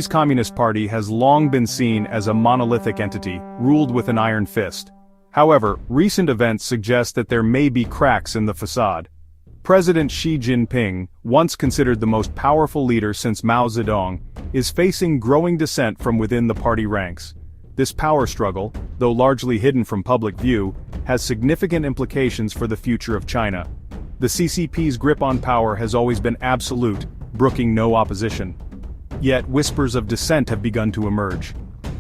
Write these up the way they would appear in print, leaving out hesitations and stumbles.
Chinese Communist Party has long been seen as a monolithic entity, ruled with an iron fist. However, recent events suggest that there may be cracks in the facade. President Xi Jinping, once considered the most powerful leader since Mao Zedong, is facing growing dissent from within the party ranks. This power struggle, though largely hidden from public view, has significant implications for the future of China. The CCP's grip on power has always been absolute, brooking no opposition. Yet whispers of dissent have begun to emerge.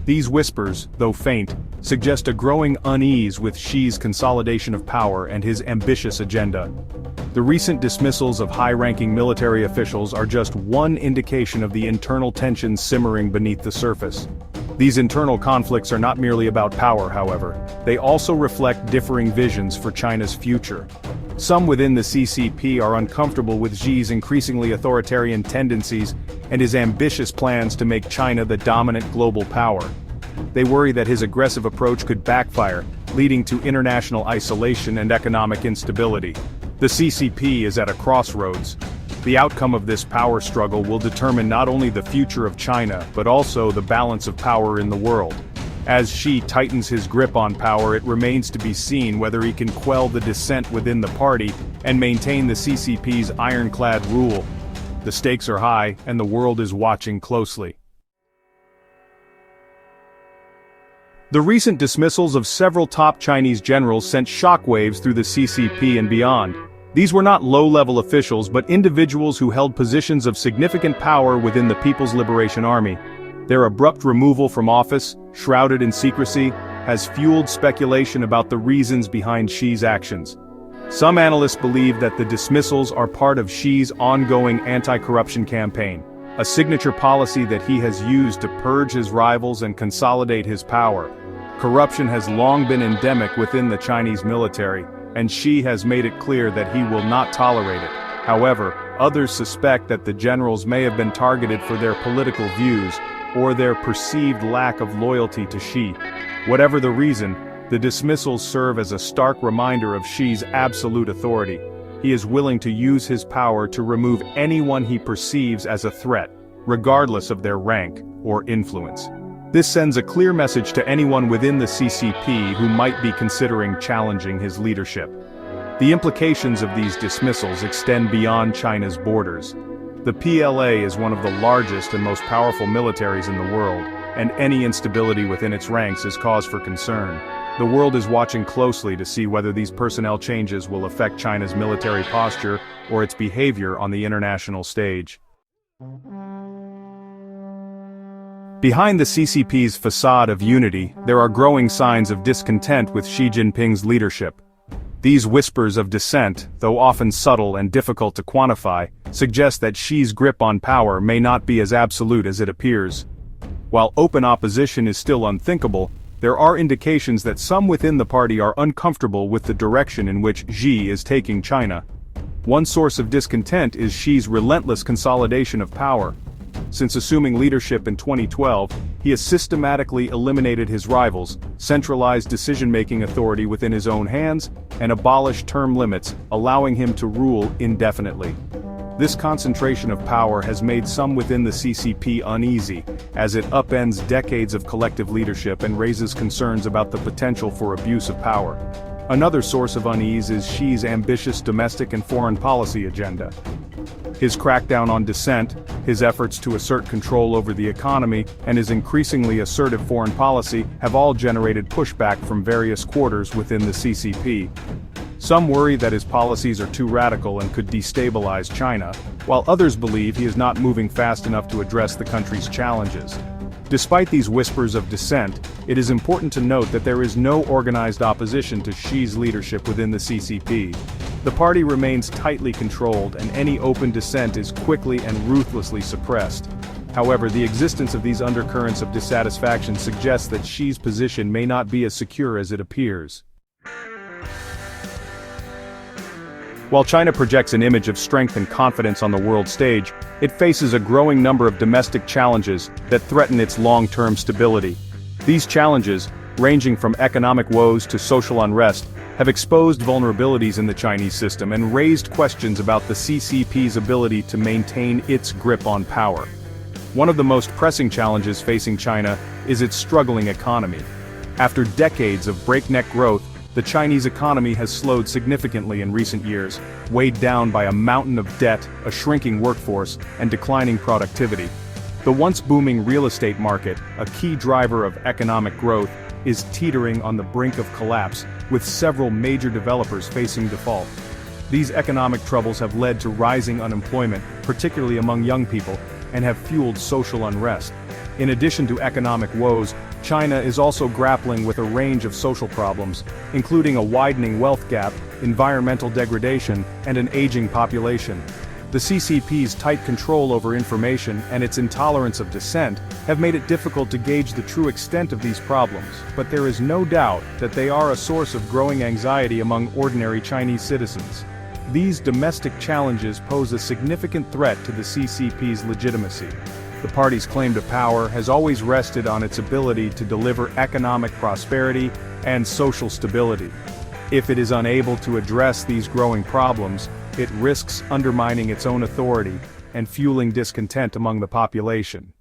These whispers, though faint, suggest a growing unease with Xi's consolidation of power and his ambitious agenda. The recent dismissals of high-ranking military officials are just one indication of the internal tensions simmering beneath the surface. These internal conflicts are not merely about power, however. They also reflect differing visions for China's future. Some within the CCP are uncomfortable with Xi's increasingly authoritarian tendencies and his ambitious plans to make China the dominant global power. They worry that his aggressive approach could backfire, leading to international isolation and economic instability. The CCP is at a crossroads. The outcome of this power struggle will determine not only the future of China, but also the balance of power in the world. As Xi tightens his grip on power, it remains to be seen whether he can quell the dissent within the party and maintain the CCP's ironclad rule. The stakes are high, and the world is watching closely. The recent dismissals of several top Chinese generals sent shockwaves through the CCP and beyond. These were not low-level officials but individuals who held positions of significant power within the People's Liberation Army. Their abrupt removal from office, shrouded in secrecy, has fueled speculation about the reasons behind Xi's actions. Some analysts believe that the dismissals are part of Xi's ongoing anti-corruption campaign, a signature policy that he has used to purge his rivals and consolidate his power. Corruption has long been endemic within the Chinese military, and Xi has made it clear that he will not tolerate it. However, others suspect that the generals may have been targeted for their political views or their perceived lack of loyalty to Xi. Whatever the reason, the dismissals serve as a stark reminder of Xi's absolute authority. He is willing to use his power to remove anyone he perceives as a threat, regardless of their rank or influence. This sends a clear message to anyone within the CCP who might be considering challenging his leadership. The implications of these dismissals extend beyond China's borders. The PLA is one of the largest and most powerful militaries in the world, and any instability within its ranks is cause for concern. The world is watching closely to see whether these personnel changes will affect China's military posture or its behavior on the international stage. Behind the CCP's facade of unity, there are growing signs of discontent with Xi Jinping's leadership. These whispers of dissent, though often subtle and difficult to quantify, suggest that Xi's grip on power may not be as absolute as it appears. While open opposition is still unthinkable, there are indications that some within the party are uncomfortable with the direction in which Xi is taking China. One source of discontent is Xi's relentless consolidation of power. Since assuming leadership in 2012, he has systematically eliminated his rivals, centralized decision-making authority within his own hands, and abolished term limits, allowing him to rule indefinitely. This concentration of power has made some within the CCP uneasy, as it upends decades of collective leadership and raises concerns about the potential for abuse of power. Another source of unease is Xi's ambitious domestic and foreign policy agenda. His crackdown on dissent, his efforts to assert control over the economy, and his increasingly assertive foreign policy have all generated pushback from various quarters within the CCP. Some worry that his policies are too radical and could destabilize China, while others believe he is not moving fast enough to address the country's challenges. Despite these whispers of dissent, it is important to note that there is no organized opposition to Xi's leadership within the CCP. The party remains tightly controlled, and any open dissent is quickly and ruthlessly suppressed. However, the existence of these undercurrents of dissatisfaction suggests that Xi's position may not be as secure as it appears. While China projects an image of strength and confidence on the world stage, it faces a growing number of domestic challenges that threaten its long-term stability. These challenges, ranging from economic woes to social unrest, have exposed vulnerabilities in the Chinese system and raised questions about the CCP's ability to maintain its grip on power. One of the most pressing challenges facing China is its struggling economy. After decades of breakneck growth, the Chinese economy has slowed significantly in recent years, weighed down by a mountain of debt, a shrinking workforce, and declining productivity. The once booming real estate market, a key driver of economic growth, is teetering on the brink of collapse, with several major developers facing default. These economic troubles have led to rising unemployment, particularly among young people, and have fueled social unrest. In addition to economic woes, China is also grappling with a range of social problems, including a widening wealth gap, environmental degradation, and an aging population. The CCP's tight control over information and its intolerance of dissent have made it difficult to gauge the true extent of these problems, but there is no doubt that they are a source of growing anxiety among ordinary Chinese citizens. These domestic challenges pose a significant threat to the CCP's legitimacy. The party's claim to power has always rested on its ability to deliver economic prosperity and social stability. If it is unable to address these growing problems, it risks undermining its own authority and fueling discontent among the population.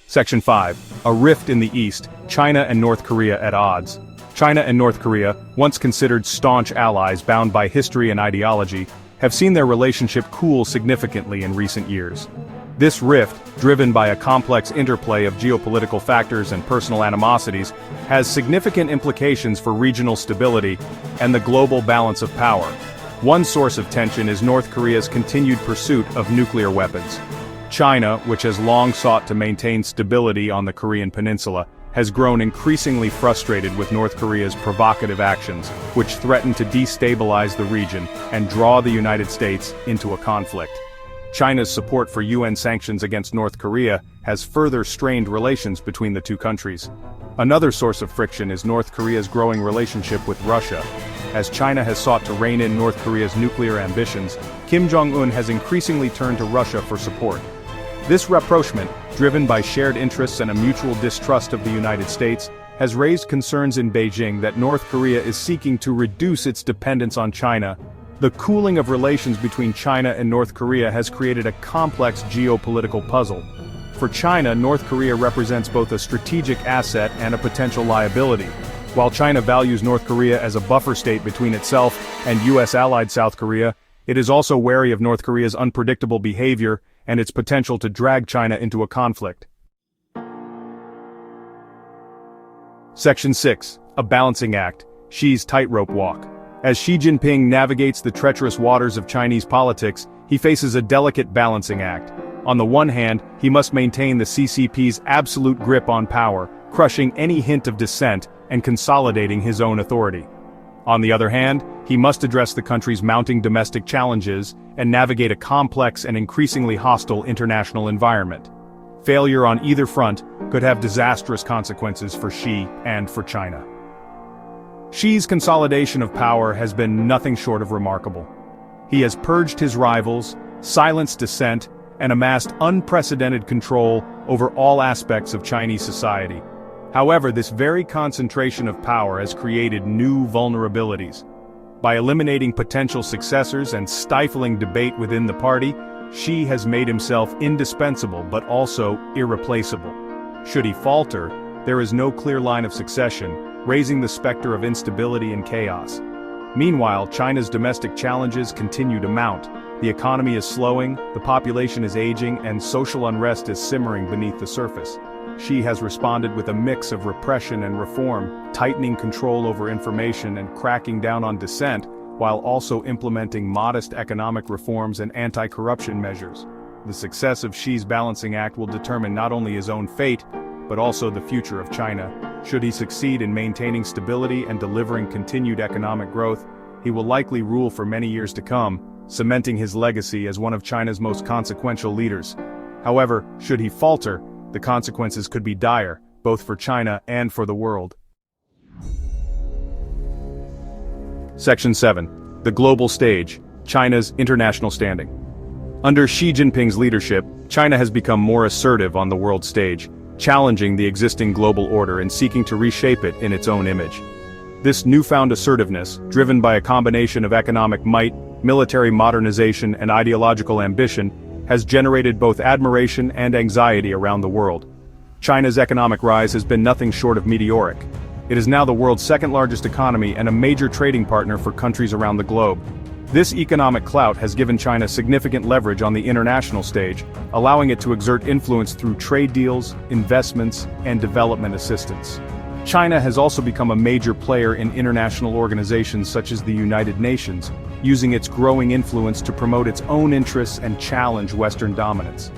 Section 5. A rift in the East, China and North Korea at odds. China and North Korea, once considered staunch allies bound by history and ideology, have seen their relationship cool significantly in recent years. This rift, driven by a complex interplay of geopolitical factors and personal animosities, has significant implications for regional stability and the global balance of power. One source of tension is North Korea's continued pursuit of nuclear weapons. China, which has long sought to maintain stability on the Korean peninsula, has grown increasingly frustrated with North Korea's provocative actions, which threaten to destabilize the region and draw the United States into a conflict. China's support for UN sanctions against North Korea has further strained relations between the two countries. Another source of friction is North Korea's growing relationship with Russia. As China has sought to rein in North Korea's nuclear ambitions, Kim Jong-un has increasingly turned to Russia for support. This rapprochement, driven by shared interests and a mutual distrust of the United States, has raised concerns in Beijing that North Korea is seeking to reduce its dependence on China. The cooling of relations between China and North Korea has created a complex geopolitical puzzle. For China, North Korea represents both a strategic asset and a potential liability. While China values North Korea as a buffer state between itself and US-allied South Korea, it is also wary of North Korea's unpredictable behavior and its potential to drag China into a conflict. Section 6. A balancing act, Xi's tightrope walk. As Xi Jinping navigates the treacherous waters of Chinese politics, he faces a delicate balancing act. On the one hand, he must maintain the CCP's absolute grip on power, crushing any hint of dissent and consolidating his own authority. On the other hand, he must address the country's mounting domestic challenges and navigate a complex and increasingly hostile international environment. Failure on either front could have disastrous consequences for Xi and for China. Xi's consolidation of power has been nothing short of remarkable. He has purged his rivals, silenced dissent, and amassed unprecedented control over all aspects of Chinese society. However, this very concentration of power has created new vulnerabilities. By eliminating potential successors and stifling debate within the party, Xi has made himself indispensable but also irreplaceable. Should he falter, there is no clear line of succession, raising the specter of instability and chaos. Meanwhile, China's domestic challenges continue to mount. The economy is slowing, the population is aging, and social unrest is simmering beneath the surface. Xi has responded with a mix of repression and reform, tightening control over information and cracking down on dissent, while also implementing modest economic reforms and anti-corruption measures. The success of Xi's balancing act will determine not only his own fate, but also the future of China. Should he succeed in maintaining stability and delivering continued economic growth, he will likely rule for many years to come, cementing his legacy as one of China's most consequential leaders. However, should he falter, the consequences could be dire, both for China and for the world. Section 7. The global stage, China's international standing. Under Xi Jinping's leadership, China has become more assertive on the world stage, challenging the existing global order and seeking to reshape it in its own image. This newfound assertiveness, driven by a combination of economic might, military modernization, and ideological ambition, has generated both admiration and anxiety around the world. China's economic rise has been nothing short of meteoric. It is now the world's second-largest economy and a major trading partner for countries around the globe. This economic clout has given China significant leverage on the international stage, allowing it to exert influence through trade deals, investments, and development assistance. China has also become a major player in international organizations such as the United Nations, using its growing influence to promote its own interests and challenge Western dominance.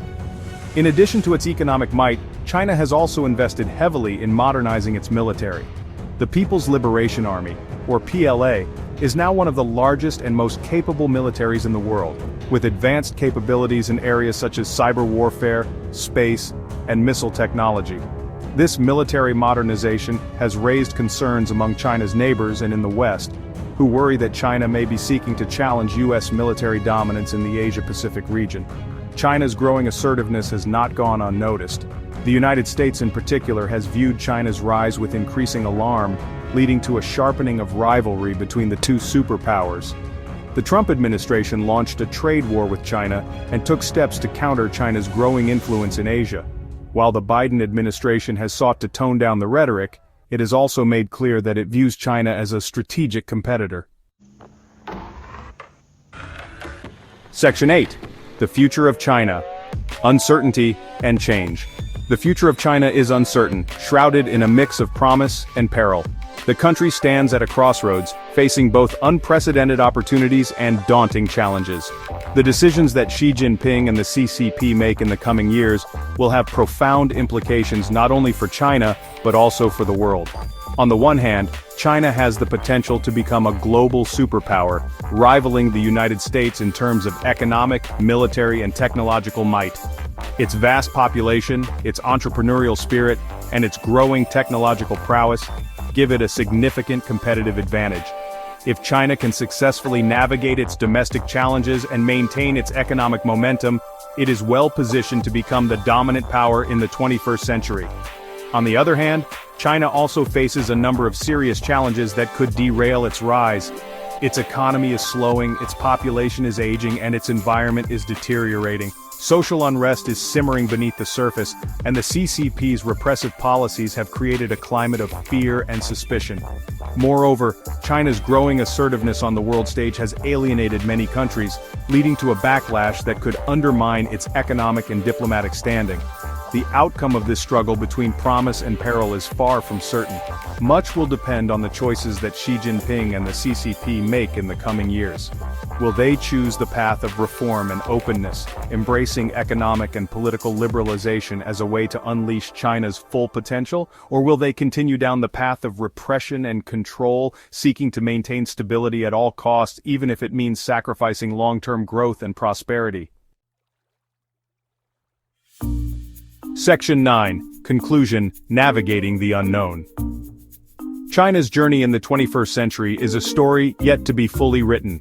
In addition to its economic might, China has also invested heavily in modernizing its military. The People's Liberation Army, or PLA, is now one of the largest and most capable militaries in the world, with advanced capabilities in areas such as cyber warfare, space, and missile technology. This military modernization has raised concerns among China's neighbors and in the West, who worry that China may be seeking to challenge U.S. military dominance in the Asia-Pacific region. China's growing assertiveness has not gone unnoticed. The United States in particular has viewed China's rise with increasing alarm, leading to a sharpening of rivalry between the two superpowers. The Trump administration launched a trade war with China and took steps to counter China's growing influence in Asia. While the Biden administration has sought to tone down the rhetoric, it has also made clear that it views China as a strategic competitor. Section 8. The Future of China. Uncertainty and Change. The future of China is uncertain, shrouded in a mix of promise and peril. The country stands at a crossroads, facing both unprecedented opportunities and daunting challenges. The decisions that Xi Jinping and the CCP make in the coming years will have profound implications not only for China, but also for the world. On the one hand, China has the potential to become a global superpower, rivaling the United States in terms of economic, military, and technological might. Its vast population, its entrepreneurial spirit, and its growing technological prowess give it a significant competitive advantage. If China can successfully navigate its domestic challenges and maintain its economic momentum, it is well positioned to become the dominant power in the 21st century. On the other hand, China also faces a number of serious challenges that could derail its rise. Its economy is slowing, its population is aging, and its environment is deteriorating. Social unrest is simmering beneath the surface, and the CCP's repressive policies have created a climate of fear and suspicion. Moreover, China's growing assertiveness on the world stage has alienated many countries, leading to a backlash that could undermine its economic and diplomatic standing. The outcome of this struggle between promise and peril is far from certain. Much will depend on the choices that Xi Jinping and the CCP make in the coming years. Will they choose the path of reform and openness, embracing economic and political liberalization as a way to unleash China's full potential, or will they continue down the path of repression and control, seeking to maintain stability at all costs, even if it means sacrificing long-term growth and prosperity? Section 9. Conclusion: Navigating the Unknown. China's journey in the 21st century is a story yet to be fully written.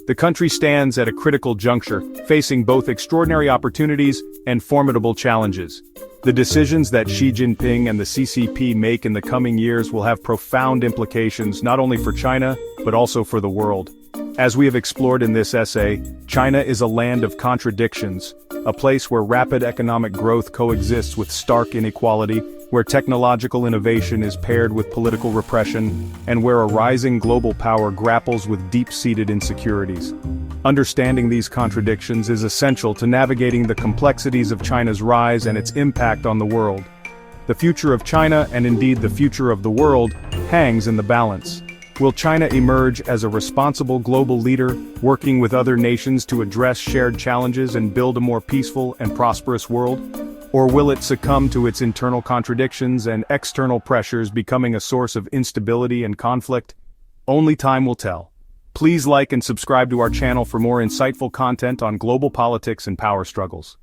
The country stands at a critical juncture, facing both extraordinary opportunities and formidable challenges. The decisions that Xi Jinping and the CCP make in the coming years will have profound implications not only for China, but also for the world. As we have explored in this essay, China is a land of contradictions, a place where rapid economic growth coexists with stark inequality, where technological innovation is paired with political repression, and where a rising global power grapples with deep-seated insecurities. Understanding these contradictions is essential to navigating the complexities of China's rise and its impact on the world. The future of China, and indeed the future of the world, hangs in the balance. Will China emerge as a responsible global leader, working with other nations to address shared challenges and build a more peaceful and prosperous world? Or will it succumb to its internal contradictions and external pressures, becoming a source of instability and conflict? Only time will tell. Please like and subscribe to our channel for more insightful content on global politics and power struggles.